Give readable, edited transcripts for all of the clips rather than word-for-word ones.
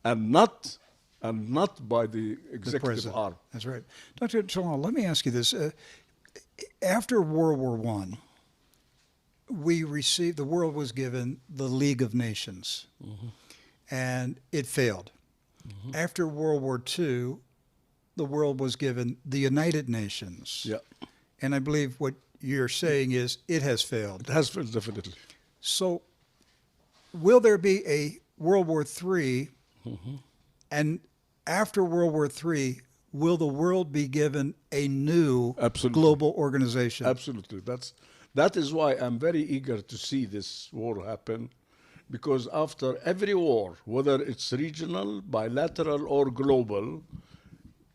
and not by the executive arm. That's right. Dr. Talal, let me ask you this. After World War I, the world was given the League of Nations, and it failed. After World War II, the world was given the United Nations. Yeah. And I believe what you're saying is it has failed. It has failed, definitely. So will there be a World War III? And after World War III, will the world be given a new global organization? Absolutely. That is why I'm very eager to see this war happen, because after every war, whether it's regional, bilateral, or global,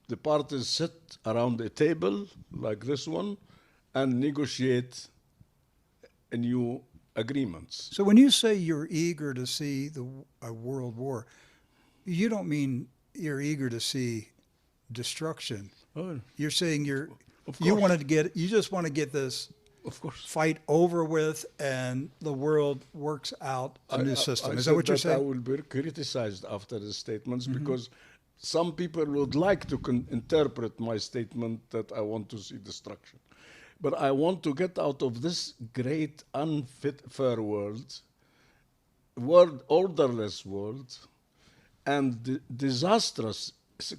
the parties sit around a table like this one and negotiate a new agreements. So when you say you're eager to see a world war, you don't mean you're eager to see destruction. Oh, you're saying you just want to get this of course fight over with, and the world works out a new system. Is that what you're saying? I will be criticized after the statements because some people would like to interpret my statement that I want to see destruction. But I want to get out of this great unfit fair world, orderless world, and disastrous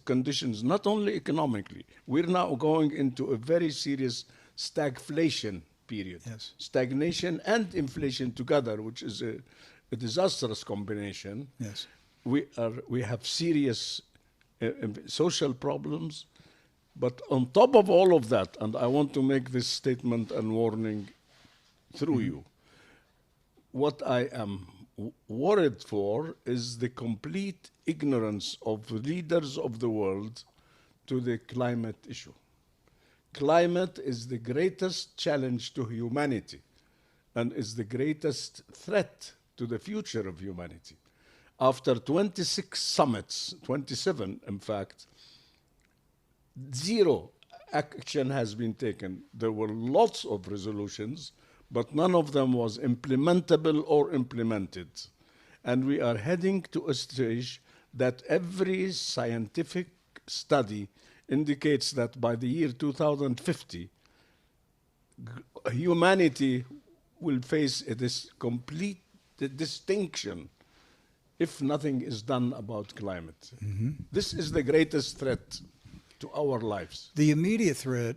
conditions, not only economically. We're now going into a very serious stagflation period. Yes. Stagnation and inflation together, which is a disastrous combination. Yes. We have serious social problems. But on top of all of that, and I want to make this statement and warning through you, what I am worried for is the complete ignorance of leaders of the world to the climate issue. Climate is the greatest challenge to humanity and is the greatest threat to the future of humanity. After 26 summits, 27 in fact, zero action has been taken. There were lots of resolutions, but none of them was implementable or implemented. And we are heading to a stage that every scientific study indicates that by the year 2050, humanity will face this complete distinction if nothing is done about climate. This is the greatest threat to our lives. The immediate threat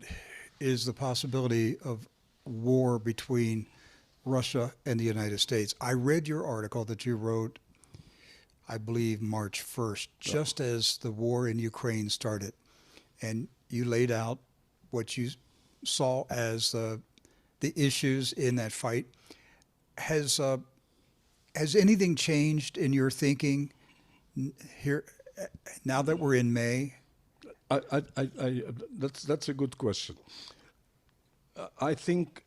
is the possibility of war between Russia and the United States. I read your article that you wrote, I believe, March 1st, just as the war in Ukraine started. And you laid out what you saw as the issues in that fight. Has anything changed in your thinking here now that we're in May? That's a good question. I think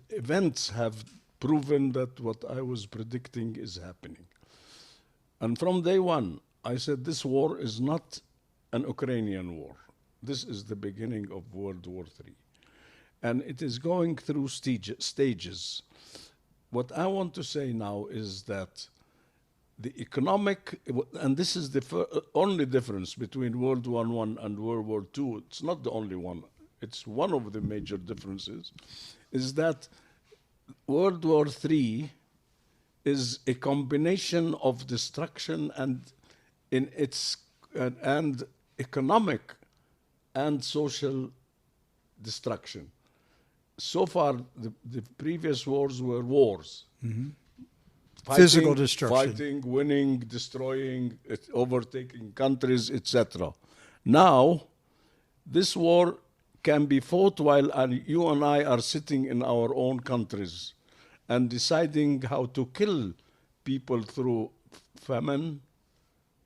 events have proven that what I was predicting is happening. And from day one, I said this war is not an Ukrainian war. This is the beginning of World War III. And it is going through stages. What I want to say now is that the economic, and this is the only difference between World War I and World War II, it's not the only one, it's one of the major differences, is that World War III is a combination of destruction and in its and economic and social destruction. So far, the previous wars were wars. Physical destruction. Fighting, winning, destroying, overtaking countries, etc. Now, this war can be fought while you and I are sitting in our own countries and deciding how to kill people through famine,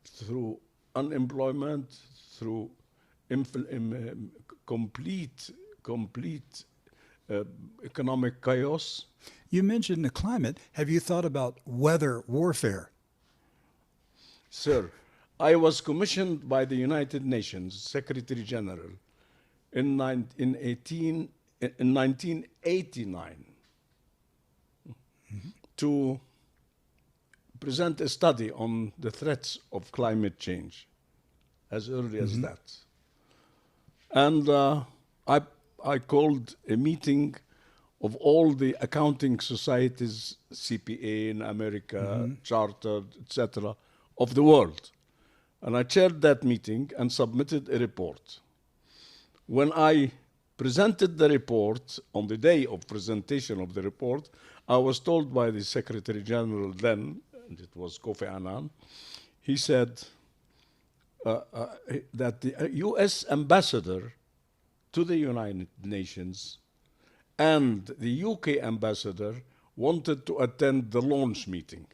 through unemployment, through complete economic chaos. You mentioned the climate. Have you thought about weather warfare? Sir, I was commissioned by the United Nations Secretary General in 1989 to present a study on the threats of climate change as early as that. And I called a meeting of all the accounting societies, CPA in America, Chartered, etc., of the world. And I chaired that meeting and submitted a report. When I presented the report, on the day of presentation of the report, I was told by the Secretary General then, and it was Kofi Annan, he said that the US ambassador to the United Nations and the UK ambassador wanted to attend the launch meeting.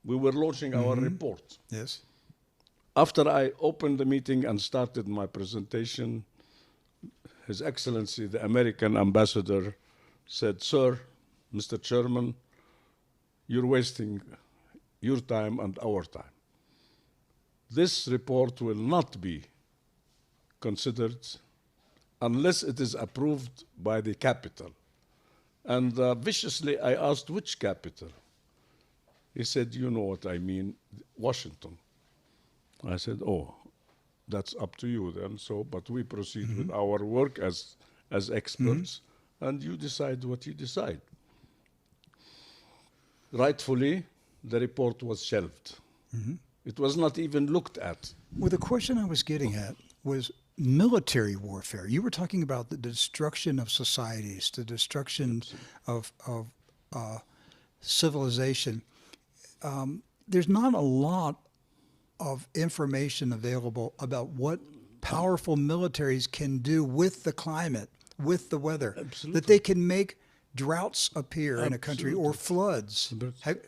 We were launching our report. Yes. After I opened the meeting and started my presentation, His Excellency, the American ambassador, said, "Sir, Mr. Chairman, you're wasting your time and our time. This report will not be considered unless it is approved by the capital." And viciously I asked, which capital? He said, "You know what I mean, Washington." I said, "Oh, that's up to you then. So, but we proceed with our work as experts, and you decide what you decide." Rightfully, the report was shelved. It was not even looked at. Well, the question I was getting at was military warfare. You were talking about the destruction of societies, the destruction of civilization. There's not a lot of information available about what powerful militaries can do with the climate, with the weather. Absolutely. That they can make droughts appear in a country or floods.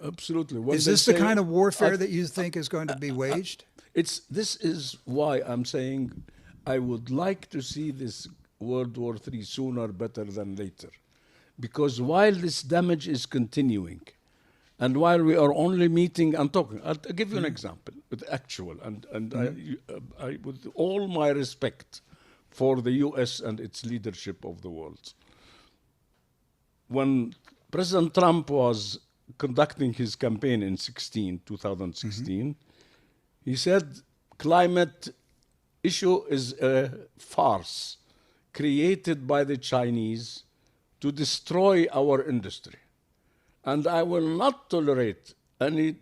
Absolutely. Is this the kind of warfare that you think is going to be waged? This is why I'm saying I would like to see this World War III sooner better than later. Because while this damage is continuing, and while we are only meeting and talking, I'll give you an example, with actual, and I, with all my respect for the US and its leadership of the world, when President Trump was conducting his campaign in 2016, he said climate issue is a farce created by the Chinese to destroy our industry. And I will not tolerate any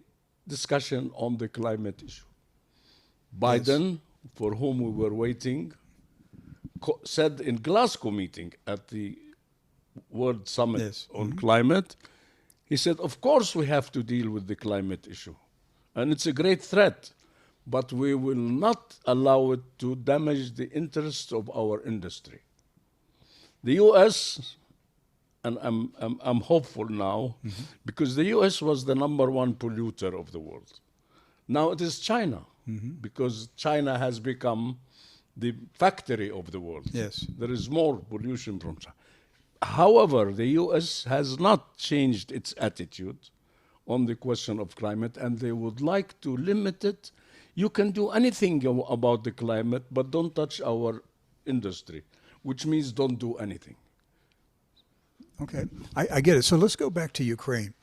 discussion on the climate issue. Biden, for whom we were waiting, said in Glasgow meeting at the World Summit on climate, he said, of course we have to deal with the climate issue. And it's a great threat, but we will not allow it to damage the interests of our industry. The US, and I'm hopeful now, because the US was the #1 polluter of the world. Now it is China, because China has become the factory of the world. Yes. There is more pollution from China. However, the US has not changed its attitude on the question of climate, and they would like to limit it. You can do anything about the climate, but don't touch our industry, which means don't do anything. Okay, I get it. So let's go back to Ukraine.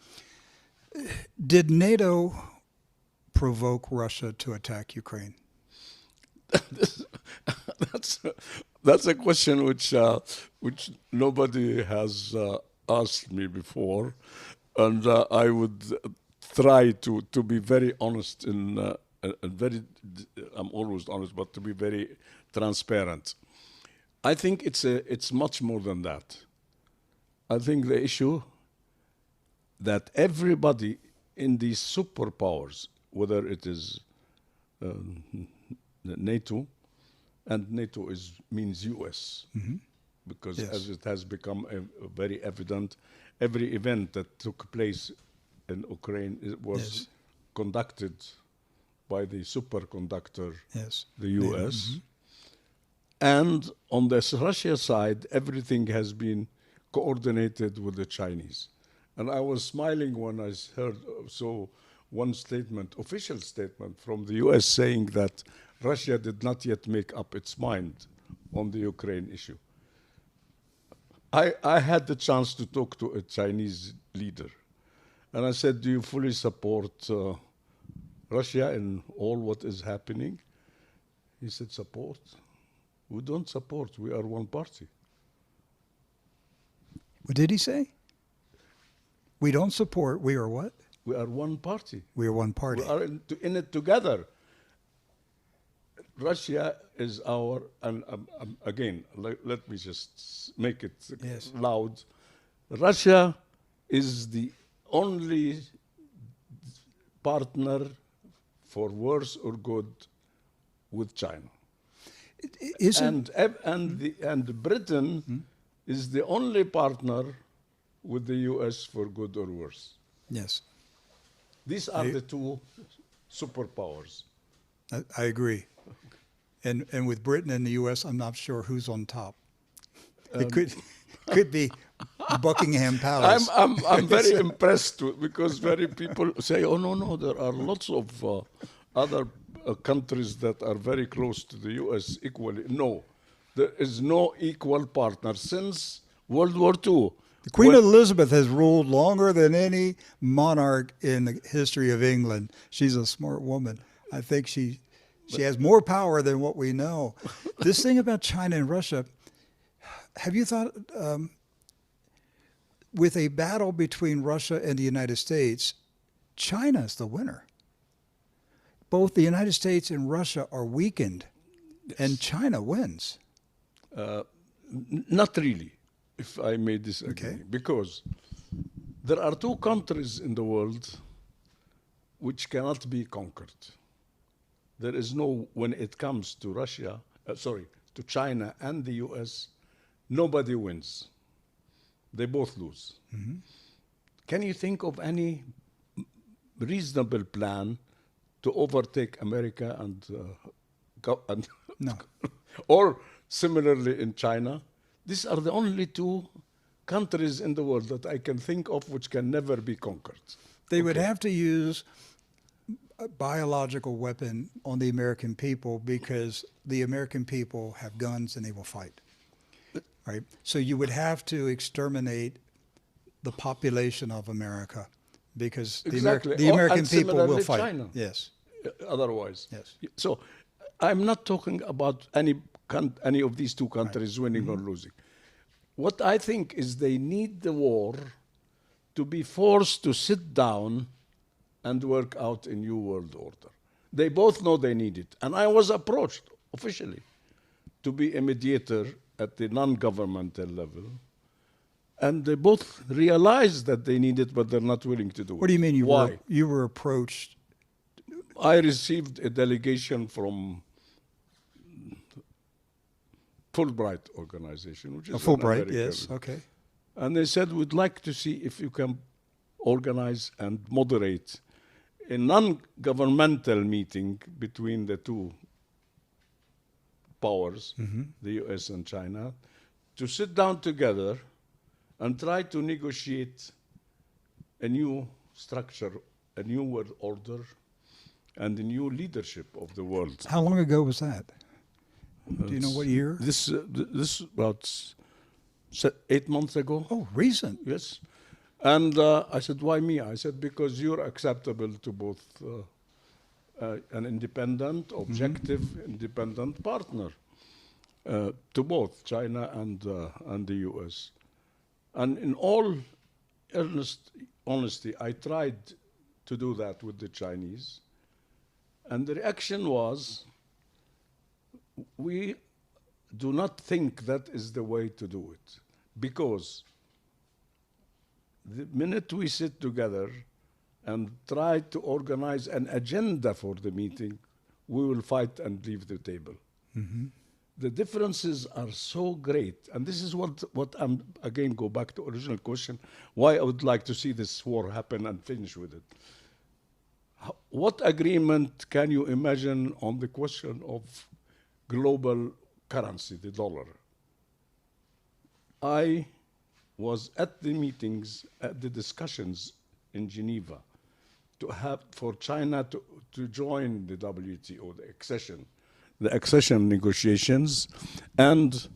Did NATO provoke Russia to attack Ukraine? That's a question which nobody has asked me before, and I would try to be very honest I'm always honest, but to be very transparent. I think it's much more than that. I think the issue that everybody in these superpowers, whether it is NATO, and NATO means US, because as it has become very evident, every event that took place in Ukraine was conducted by the superconductor, the US. And on the Russia side, everything has been coordinated with the Chinese. And I was smiling when I heard one statement, official statement from the US saying that Russia did not yet make up its mind on the Ukraine issue. I had the chance to talk to a Chinese leader, And I said, do you fully support Russia in all what is happening? He said, support? We don't support. We are one party. What did he say? We don't support. We are what? We are one party. We are one party. We are in it together. Russia is our, and again, let me just make it Yes. loud. Russia is the only partner, for worse or good, with China. And Britain is the only partner with the US for good or worse. Yes. These are the two superpowers. I agree. And with Britain and the U.S., I'm not sure who's on top. It could be Buckingham Palace. I'm very impressed because very people say, oh no, there are lots of other countries that are very close to the U.S. equally. No, there is no equal partner since World War II. Queen Elizabeth has ruled longer than any monarch in the history of England. She's a smart woman. I think she has more power than what we know. This thing about China and Russia, have you thought, with a battle between Russia and the United States, China's the winner. Both the United States and Russia are weakened, and China wins. Not really, if I may disagree. Okay. Because there are two countries in the world which cannot be conquered. There is no, when it comes to to China and the US, nobody wins. They both lose. Mm-hmm. Can you think of any reasonable plan to overtake America and no. or similarly in China? These are the only two countries in the world that I can think of which can never be conquered. They would have to use a biological weapon on the American people because the American people have guns and they will fight. Right? So you would have to exterminate the population of America because the American people will fight. China. Yes. Otherwise. Yes. So I'm not talking about any of these two countries winning or losing. What I think is they need the war to be forced to sit down and work out a new world order. They both know they need it. And I was approached officially to be a mediator at the non-governmental level. And they both realized that they need it, but they're not willing to do it. What do you mean Why? You were approached? I received a delegation from Fulbright organization, which is Fulbright, yes, okay. And they said, we'd like to see if you can organize and moderate a non-governmental meeting between the two powers, the US and China, to sit down together and try to negotiate a new structure, a new world order, and a new leadership of the world. How long ago was that? Do you know what year? This about 8 months ago. Oh, recent. Yes. And I said, why me? I said, because you're acceptable to both an independent, objective, independent partner to both China and the US. And in all honesty, I tried to do that with the Chinese. And the reaction was, we do not think that is the way to do it. Because the minute we sit together and try to organize an agenda for the meeting, we will fight and leave the table. Mm-hmm. The differences are so great. And this is what I'm, again, go back to original question, why I would like to see this war happen and finish with it. What agreement can you imagine on the question of global currency, the dollar? I was at the meetings, at the discussions in Geneva for China to join the WTO, the accession negotiations. And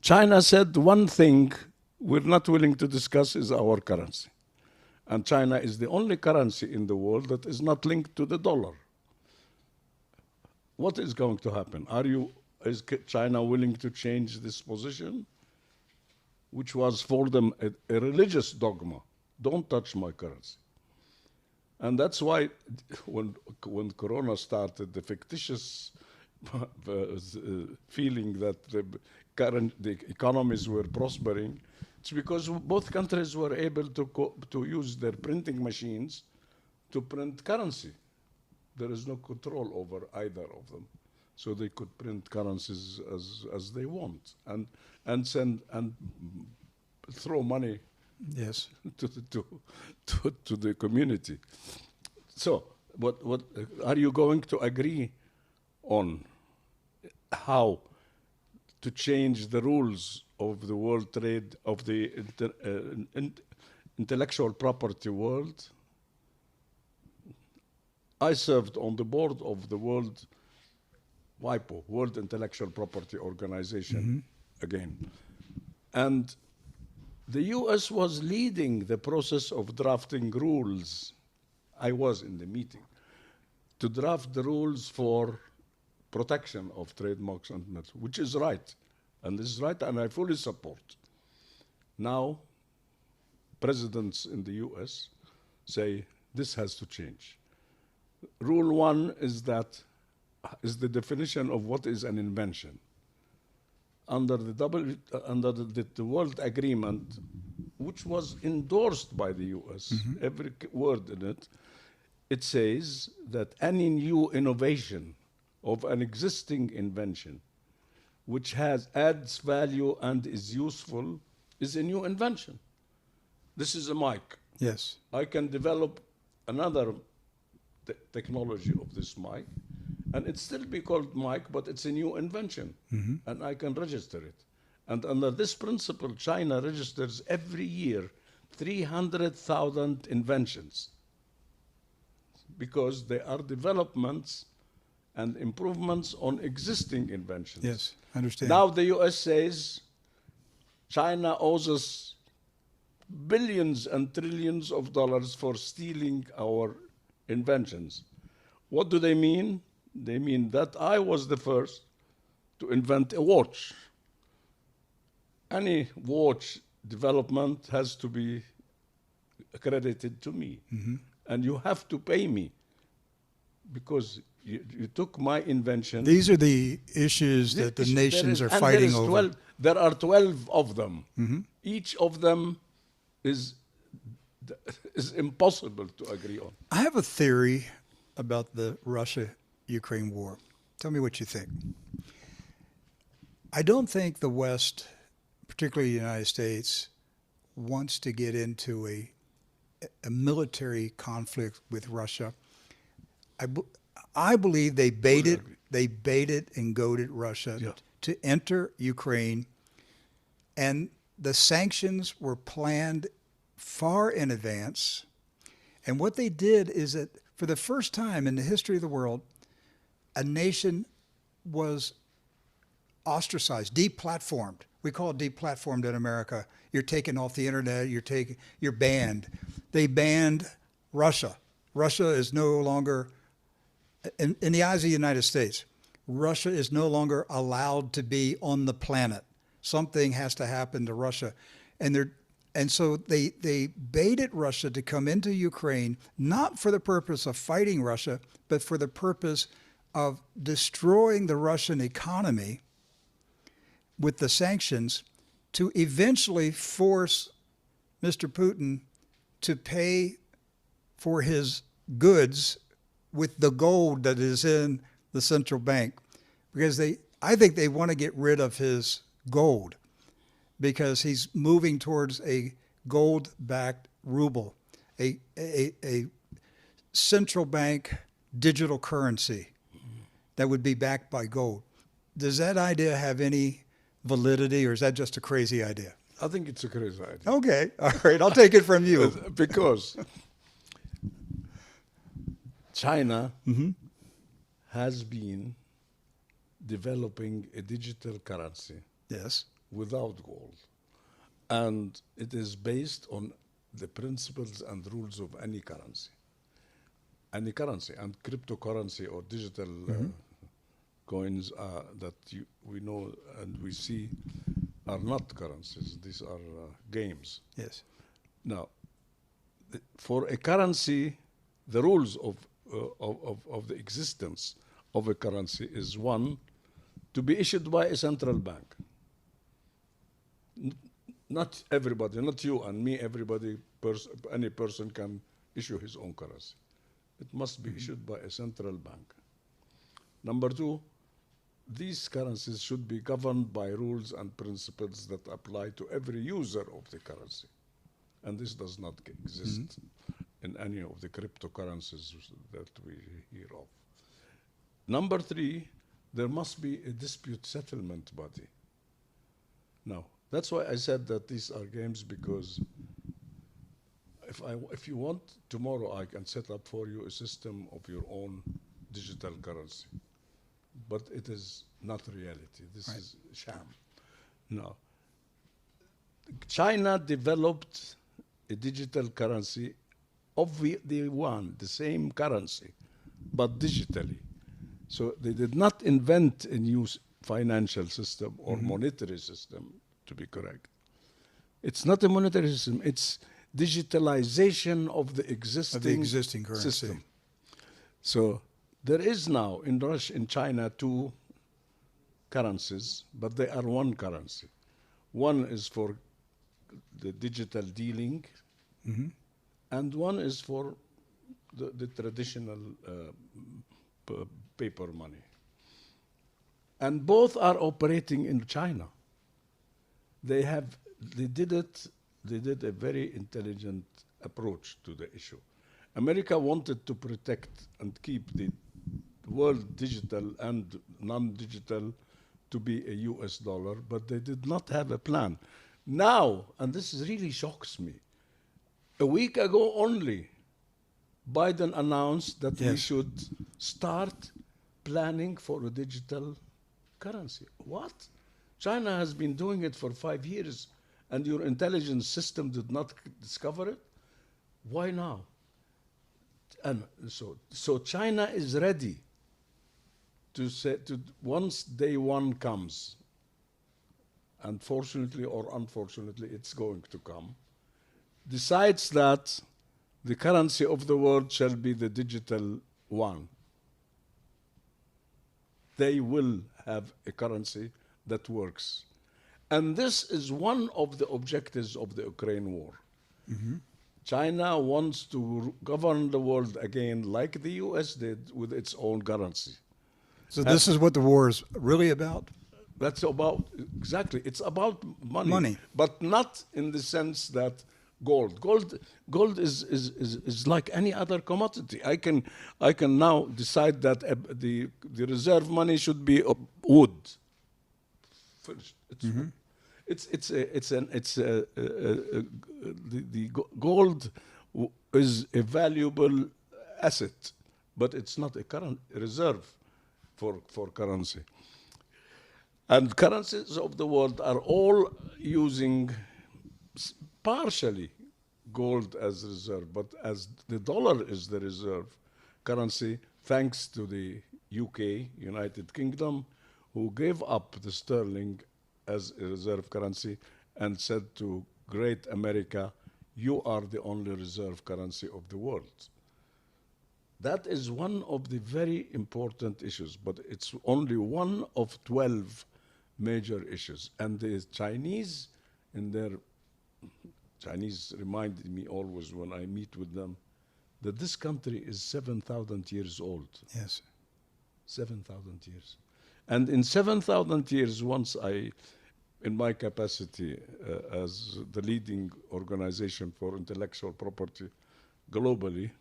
China said one thing we're not willing to discuss is our currency. And China is the only currency in the world that is not linked to the dollar. What is going to happen? Is China willing to change this position, which was for them a religious dogma? Don't touch my currency. And that's why when Corona started, the fictitious feeling that the economies were prospering, it's because both countries were able to use their printing machines to print currency. There is no control over either of them. So they could print currencies as they want and send and throw money Yes. to the community. So what are you going to agree on how to change the rules of the world trade, of the intellectual property world? I served on the board of the WIPO, World Intellectual Property Organization, again. And the US was leading the process of drafting rules. I was in the meeting to draft the rules for protection of trademarks and methods, which is right. And this is right, and I fully support. Now, presidents in the US say this has to change. Rule 1 is the definition of what is an invention. Under the World Agreement, which was endorsed by the US, every word in it, it says that any new innovation of an existing invention which adds value and is useful is a new invention. This is a mic. Yes. I can develop another technology of this mic, and it still be called mic, but it's a new invention, and I can register it. And under this principle, China registers every year 300,000 inventions because they are developments and improvements on existing inventions. Yes, I understand. Now the US says China owes us billions and trillions of dollars for stealing our inventions. What do they mean? They mean that I was the first to invent a watch. Any watch development has to be accredited to me. And you have to pay me because you took my invention. These are the issues that the nations are fighting over. There are 12 of them. Each of them is impossible to agree on. I have a theory about the Russia-Ukraine war. Tell me what you think. I don't think the West, particularly the United States, wants to get into a military conflict with Russia. I believe they baited and goaded Russia to enter Ukraine, and the sanctions were planned far in advance. And what they did is that for the first time in the history of the world, a nation was ostracized, deplatformed. We call it deplatformed in America. You're taken off the internet, you're banned. They banned Russia. Russia is no longer, in the eyes of the United States, Russia is no longer allowed to be on the planet. Something has to happen to Russia. And so they baited Russia to come into Ukraine, not for the purpose of fighting Russia, but for the purpose of destroying the Russian economy with the sanctions to eventually force Mr. Putin to pay for his goods with the gold that is in the central bank. Because I think they want to get rid of his gold because he's moving towards a gold-backed ruble, a central bank digital currency that would be backed by gold. Does that idea have any validity, or is that just a crazy idea? I think it's a crazy idea. Okay, all right, I'll take it from you. Because China has been developing a digital currency Yes. without gold. And it is based on the principles and rules of any currency. Any currency, and cryptocurrency or digital coins that we know and we see are not currencies. These are games. Yes. Now, for a currency, the rules of the existence of a currency is one, to be issued by a central bank. Not everybody, not you and me, everybody, any person can issue his own currency. It must be issued by a central bank. Number two, these currencies should be governed by rules and principles that apply to every user of the currency. And this does not exist in any of the cryptocurrencies that we hear of. Number three, there must be a dispute settlement body. Now, that's why I said that these are games, because if you want, tomorrow I can set up for you a system of your own digital currency. But it is not reality. This is sham. Now, China developed a digital currency of the same currency, but digitally. So they did not invent a new financial system or monetary system, to be correct. It's not a monetary system, it's digitalization of the existing currency system. So there is now in China two currencies, but they are one currency. One is for the digital dealing, and one is for the traditional paper money. And both are operating in China. They did a very intelligent approach to the issue. America wanted to protect and keep the world digital and non-digital to be a US dollar, but they did not have a plan. Now, and this really shocks me, a week ago only, Biden announced that we should start planning for a digital currency. What? China has been doing it for 5 years, and your intelligence system did not discover it? Why now? And so China is ready to say, once day one comes, and fortunately or unfortunately it's going to come, decides that the currency of the world shall be the digital one. They will have a currency that works. And this is one of the objectives of the Ukraine war. China wants to govern the world again like the US did with its own currency. So this is what the war is really about? That's about, exactly, it's about money. But not in the sense that gold is like any other commodity. I can now decide that the reserve money should be wood. Finished. The gold is a valuable asset, but it's not a current reserve for currency. And currencies of the world are all using partially gold as reserve, but as the dollar is the reserve currency, thanks to the UK, United Kingdom, who gave up the sterling as a reserve currency and said to great America, you are the only reserve currency of the world. That is one of the very important issues, but it's only one of 12 major issues. And the Chinese, Chinese remind me always when I meet with them that this country is 7,000 years old. Yes. 7,000 years. And in 7,000 years, once in my capacity as the leading organization for intellectual property globally,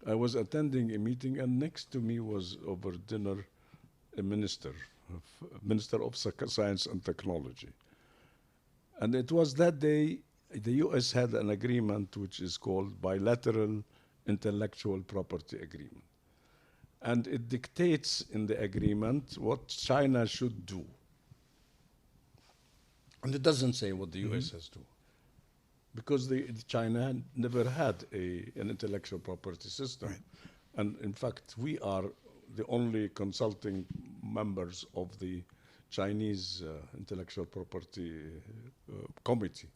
I was attending a meeting, and next to me was over dinner a Minister of Science and Technology. And it was that day the US had an agreement which is called Bilateral Intellectual Property Agreement. And it dictates in the agreement what China should do. And it doesn't say what the US has to. because China never had an intellectual property system. Right. And in fact, we are the only consulting members of the Chinese intellectual property committee.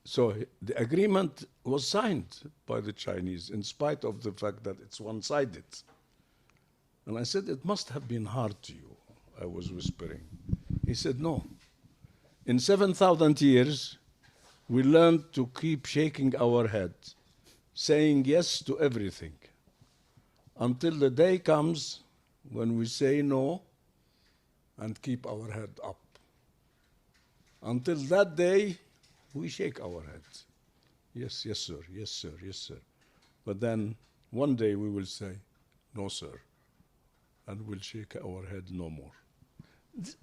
So the agreement was signed by the Chinese in spite of the fact that it's one-sided. And I said, it must have been hard to you, I was whispering. He said, no. In 7,000 years, we learned to keep shaking our head, saying yes to everything, until the day comes when we say no and keep our head up. Until that day, we shake our heads. Yes, yes, sir, yes, sir, yes, sir. But then one day we will say, no, sir, and we'll shake our head no more.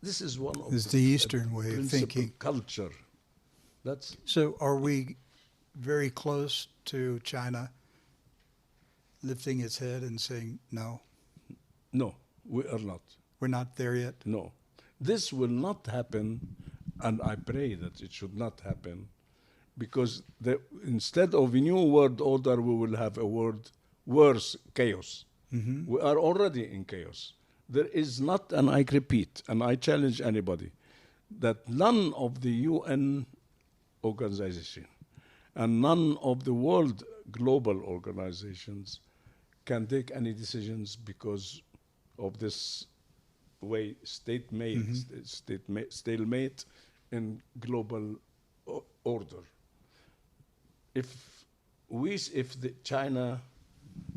This is one of It's the Eastern way of thinking. Culture. That's So are we very close to China lifting its head and saying, no, no, we are not. we're not there yet? No. This will not happen, and I pray that it should not happen, because instead of a new world order, we will have a world worse, chaos. Mm-hmm. We are already in chaos. There is not, and I repeat, and I challenge anybody, that none of the UN organization and none of the world global organizations can take any decisions because of this way stalemate in global order. If China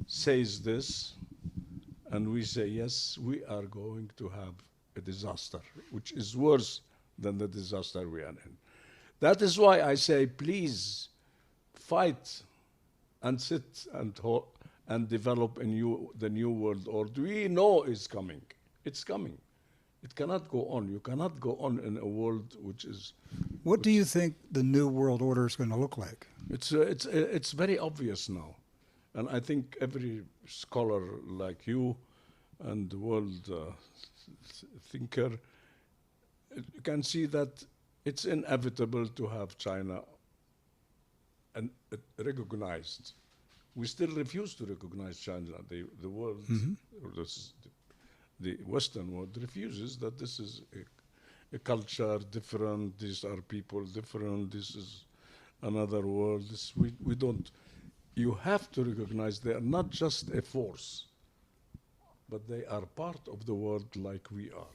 says this and we say yes, we are going to have a disaster, which is worse than the disaster we are in. That is why I say, please fight and sit and develop the new world order. We know it's coming. It's coming. It cannot go on. You cannot go on in a world which is. What do you think the new world order is going to look like? It's very obvious now, and I think every scholar like you and the world thinker can see that it's inevitable to have China recognized. We still refuse to recognize China. The world, or the Western world, refuses that this is a culture different. These are people different. This is another world. We don't. You have to recognize they are not just a force, but they are part of the world like we are.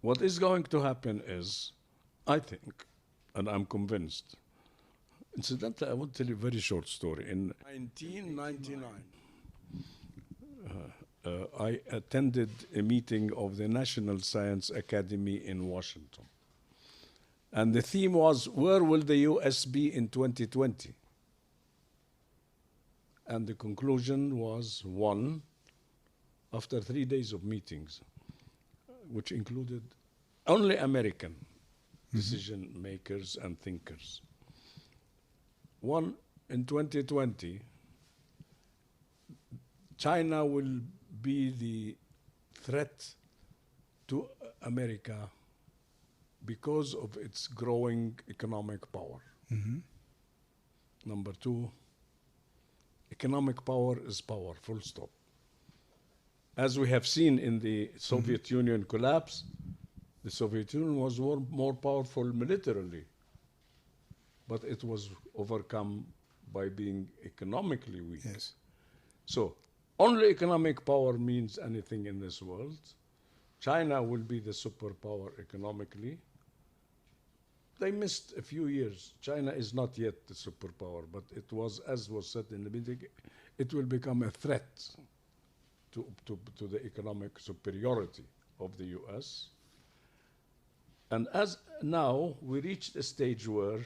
What is going to happen is, I think, and I'm convinced. Incidentally, I want to tell you a very short story. In 1999, I attended a meeting of the National Science Academy in Washington. And the theme was, where will the US be in 2020? And the conclusion was, one, after 3 days of meetings, which included only American decision makers and thinkers. One, in 2020, China will be the threat to America because of its growing economic power. Number two, economic power is power, full stop. As we have seen in the Soviet Union collapse, the Soviet Union was more powerful militarily, but it was overcome by being economically weak. Yes. So only economic power means anything in this world. China will be the superpower economically. They missed a few years. China is not yet the superpower, but it was, as was said in the meeting, it will become a threat to the economic superiority of the US. And as now we reached a stage where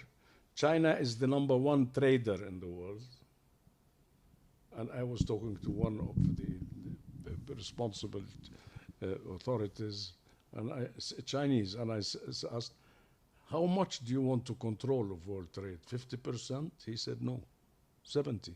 China is the #1 trader in the world. And I was talking to one of the responsible authorities, and Chinese, and I asked, how much do you want to control of world trade? 50%? He said, no, 70.